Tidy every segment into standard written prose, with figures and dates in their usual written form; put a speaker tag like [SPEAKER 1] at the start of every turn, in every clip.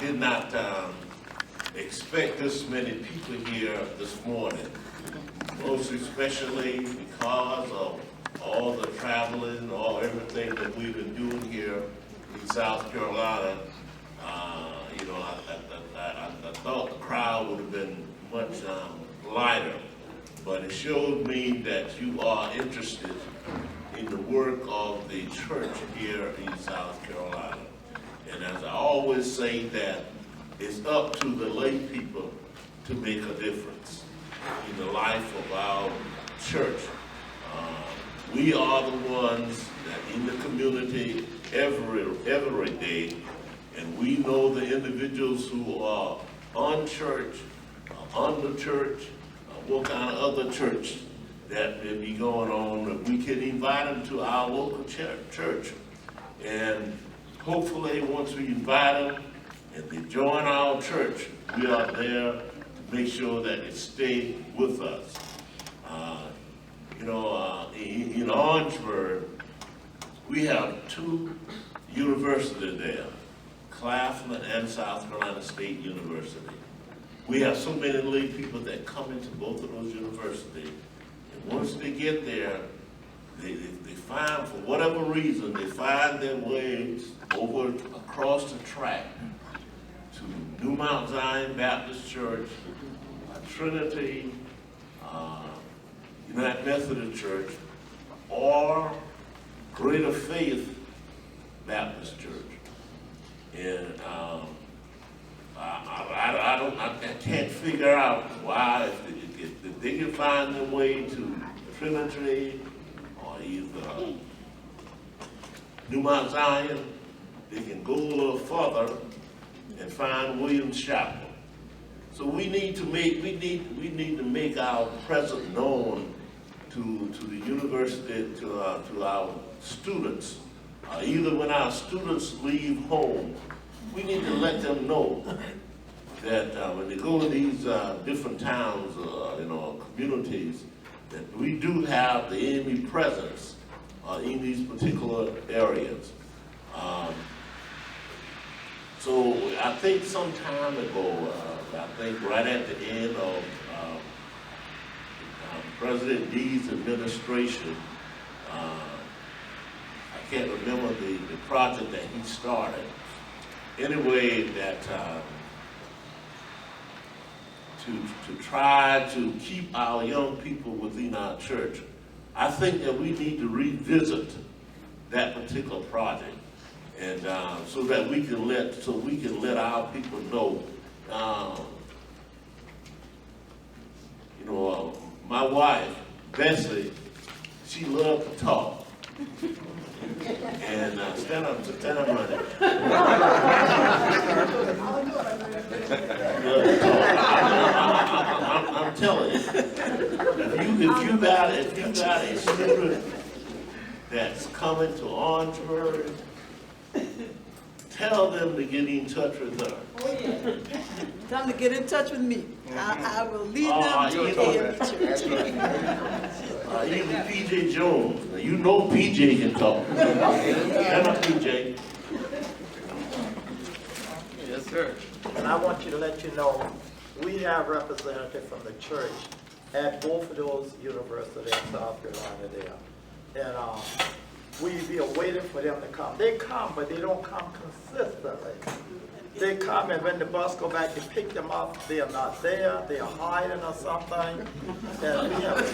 [SPEAKER 1] did not expect this many people here this morning, most especially because of all the traveling, everything that we've been doing here in South Carolina. You know, I thought the crowd would have been much lighter, but it showed me that you are interested in the work of the church here in South Carolina. And as I always say, that it's up to the lay people to make a difference in the life of our church. We are the ones that in the community every day, and we know the individuals who are on church, under church, what kind of other church that may be going on. We can invite them to our local church. And hopefully once we invite them and they join our church, we are there to make sure that they stay with us. You know, in Orangeburg, we have two universities there, Claflin and South Carolina State University. We have so many lay people that come into both of those universities, and once they get there, they find, for whatever reason, they find their ways over across the track to New Mount Zion Baptist Church, Trinity, United Methodist Church, or Greater Faith Baptist Church. And I can't figure out why, if they can find their way to Trinity or either New Mount Zion, they can go a little further and find Williams Chapel. So we need to make our presence known to the university, to our students. Either when our students leave home, we need to let them know that when they go to these different towns, communities, that we do have the enemy presence in these particular areas. So I think some time ago, I think right at the end of President Dee's administration, I can't remember the project that he started. Anyway, that to try to keep our young people within our church, I think that we need to revisit that particular project, and so that we can let our people know. My wife, Bessie, she loved to talk. And stand up, running. I'm telling you, if you got a student that's coming to Orangeburg, tell them to get in touch with her.
[SPEAKER 2] Oh, yeah. Tell them to get in touch with me. I will lead them to AME Church.
[SPEAKER 1] Even PJ Jones. Now, you know PJ can talk. Stand up, PJ.
[SPEAKER 3] Yes, sir.
[SPEAKER 4] And I want you to let you know, we have representatives from the church at both of those universities in South Carolina there. And we are waiting for them to come. They come, but they don't come consistently. They come, and when the bus go back to pick them up, they are not there. They are hiding or something. And we have a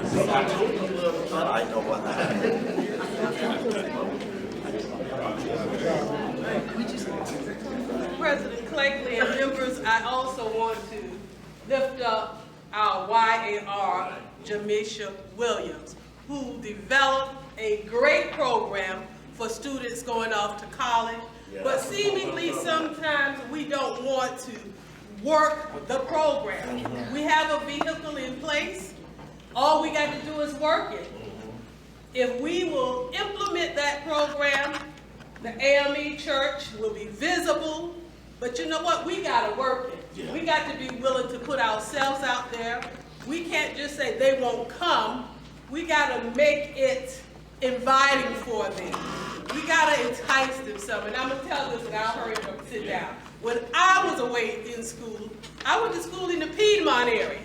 [SPEAKER 4] so I told them a little bit, I know what happened.
[SPEAKER 5] President Cleckley and members, I also want to lift up our YAR, Jamisha Williams, who developed a great program for students going off to college. But seemingly sometimes we don't want to work the program. We have a vehicle in place. All we got to do is work it. If we will implement that program, the AME Church will be visible. But you know what? We got to work it. We got to be willing to put ourselves out there. We can't just say they won't come. We got to make it inviting for them. We got to entice them some. And I'm going to tell this, and I'll hurry up. sit down. When I was away in school, I went to school in the Piedmont area,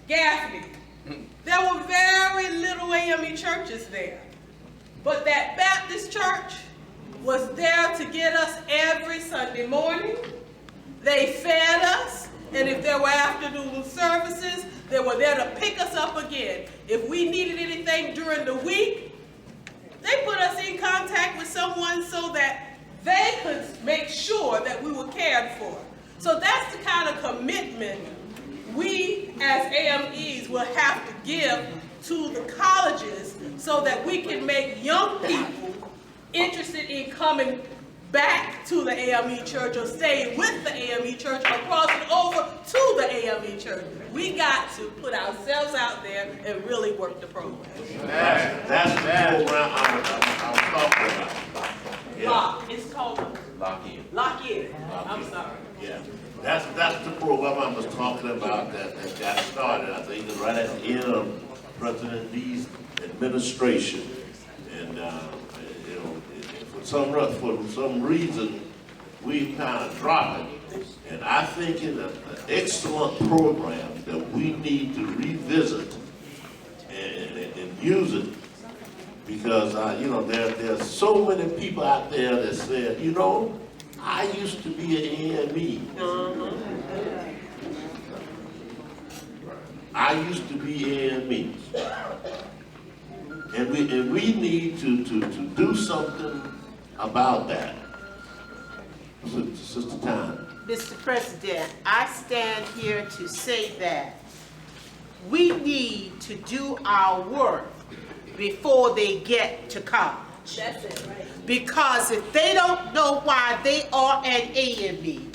[SPEAKER 5] Gaffney. There were very little AME churches there. But that Baptist church was there to get us every Sunday morning. They fed us, and if there were afternoon services, they were there to pick us up again. If we needed anything during the week, they put us in contact with someone so that they could make sure that we were cared for. So that's the kind of commitment we as AMEs will have to give to the colleges so that we can make young people interested in coming back to the AME church or staying with the AME church or crossing over to the AME church. We got to put ourselves out there and really work the program.
[SPEAKER 1] That's the program I'm talking about. Yeah.
[SPEAKER 5] Lock. It's called
[SPEAKER 3] Lock in.
[SPEAKER 5] Lock In. I'm sorry.
[SPEAKER 1] Yeah, that's the program I was talking about that got started. I think right at the end of President Lee's administration, and you know, for some reason we kind of dropped it. And I think it's an excellent program that we need to revisit and use it. Because, you know, there's so many people out there that said, you know, I used to be an AME. I used to be AME. And we need to do something about that. Sister Time.
[SPEAKER 6] Mr. President, I stand here to say that we need to do our work before they get to college.
[SPEAKER 5] That's it, right?
[SPEAKER 6] Because if they don't know why they are an AME,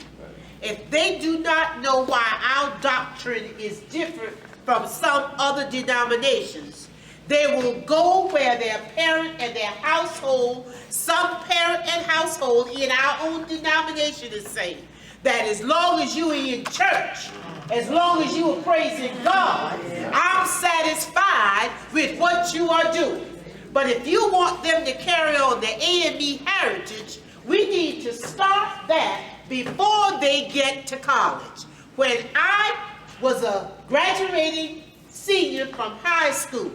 [SPEAKER 6] if they do not know why our doctrine is different from some other denominations, they will go where their parent and their household, some parent and household in our own denomination is saying that as long as you are in church, as long as you are praising God, I'm satisfied with what you are doing. But if you want them to carry on the AME heritage, we need to start that before they get to college. When I was a graduating senior from high school,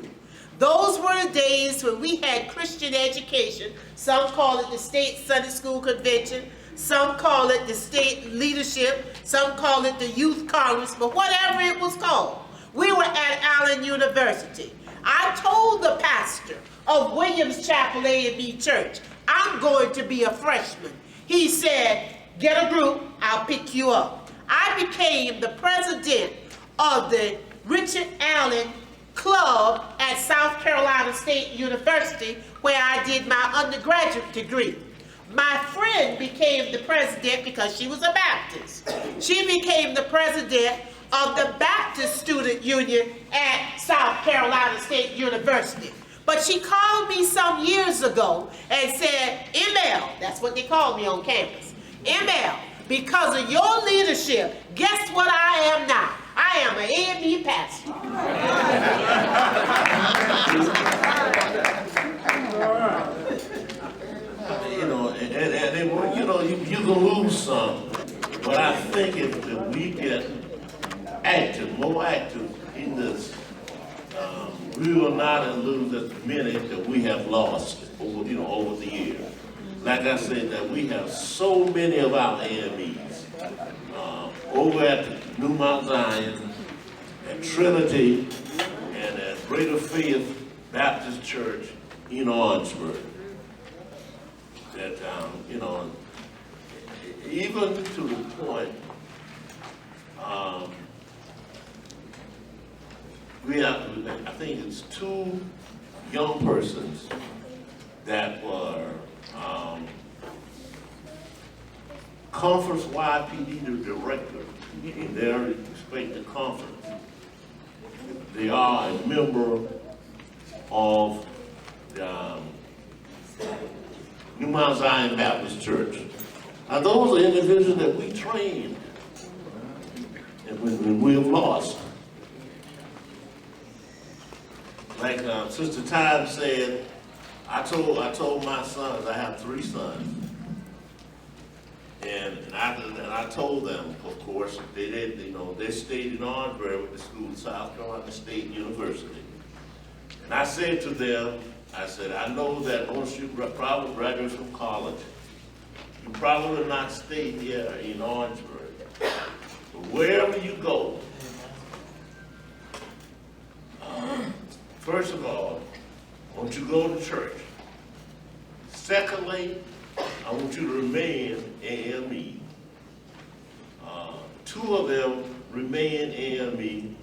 [SPEAKER 6] those were the days when we had Christian education. Some call it the State Sunday School Convention. Some call it the state leadership. Some call it the youth congress. But whatever it was called, we were at Allen University. I told the pastor of Williams Chapel AME Church, I'm going to be a freshman. He said, get a group, I'll pick you up. I became the president of the Richard Allen Club at South Carolina State University, where I did my undergraduate degree. My friend became the president because she was a Baptist. She became the president of the Baptist Student Union at South Carolina State University. But she called me some years ago and said, ML, that's what they called me on campus, ML, because of your leadership, guess what I am now? I am an AME pastor.
[SPEAKER 1] You know, and you know, you can lose some, but I think if we get active, more active in this, we will not lose as many that we have lost over, you know, over the years. Like I said, that we have so many of our AMEs over at New Mount Zion, at Trinity, and at Greater Faith Baptist Church in Orangeburg. That, you know, even to the point, we have, I think it's 2 young persons that were conference-wide PD director in their respective conference. They are a member of the New Mount Zion Baptist Church. Now those are individuals that we trained and when we have lost. Like Sister Time said, I told my sons, I have 3 sons, and And I told them, of course, they did, you know, they stayed in Orangeburg with the school, South Carolina State University. And I said to them, I said, I know that most of you probably graduate from college. You probably will not stay here in Orangeburg. But wherever you go, first of all, I want you to go to church. Secondly, I want you to remain AME. Two of them remain AME.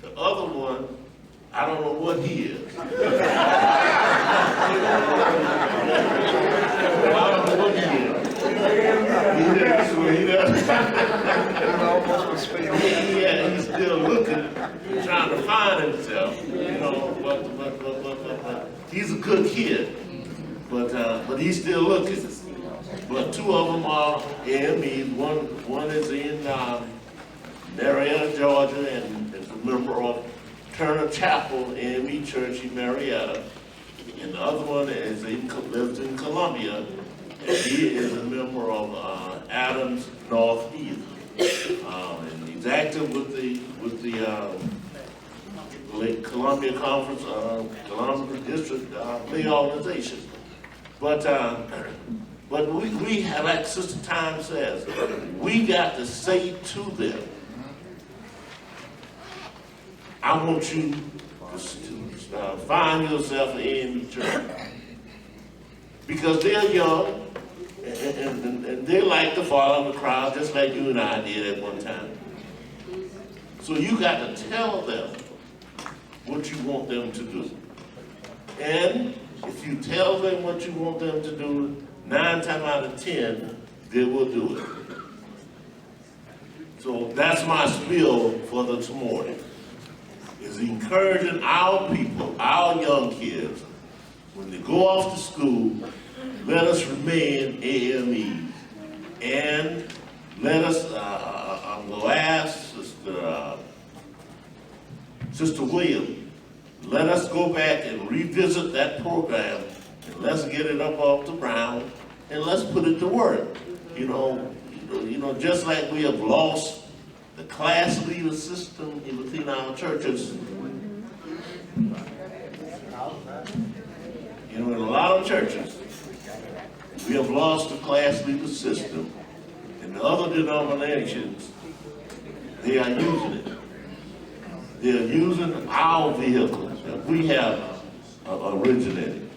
[SPEAKER 1] The other one, I don't know what he is. I don't know what he is. He's still looking, trying to find himself, you know, but he's a good kid. But he's still looking. But two of them are AMEs. One is in Marietta, Georgia, and is a member of Turner Chapel AME Church in Marietta. And the other one lives in Columbia, and he is a member of Adams Northeast. And he's active with the Columbia Conference, Columbia District League Organization. But we have, like Sister Time says, we got to say to them, I want you to find yourself an AME church. Because they're young, and they like to follow the crowd, just like you and I did at one time. So you got to tell them what you want them to do. And if you tell them what you want them to do, 9 times out of 10, they will do it. So that's my spiel for this morning, is encouraging our people, our young kids, when they go off to school, let us remain AMEs. And let us, I'm going to ask Sister Williams, let us go back and revisit that program, and let's get it up off the ground, and let's put it to work. You know, just like we have lost the class leader system within our churches. You know, in a lot of churches, we have lost the class leader system, and the other denominations, they are using it. They are using our vehicles that we have originated.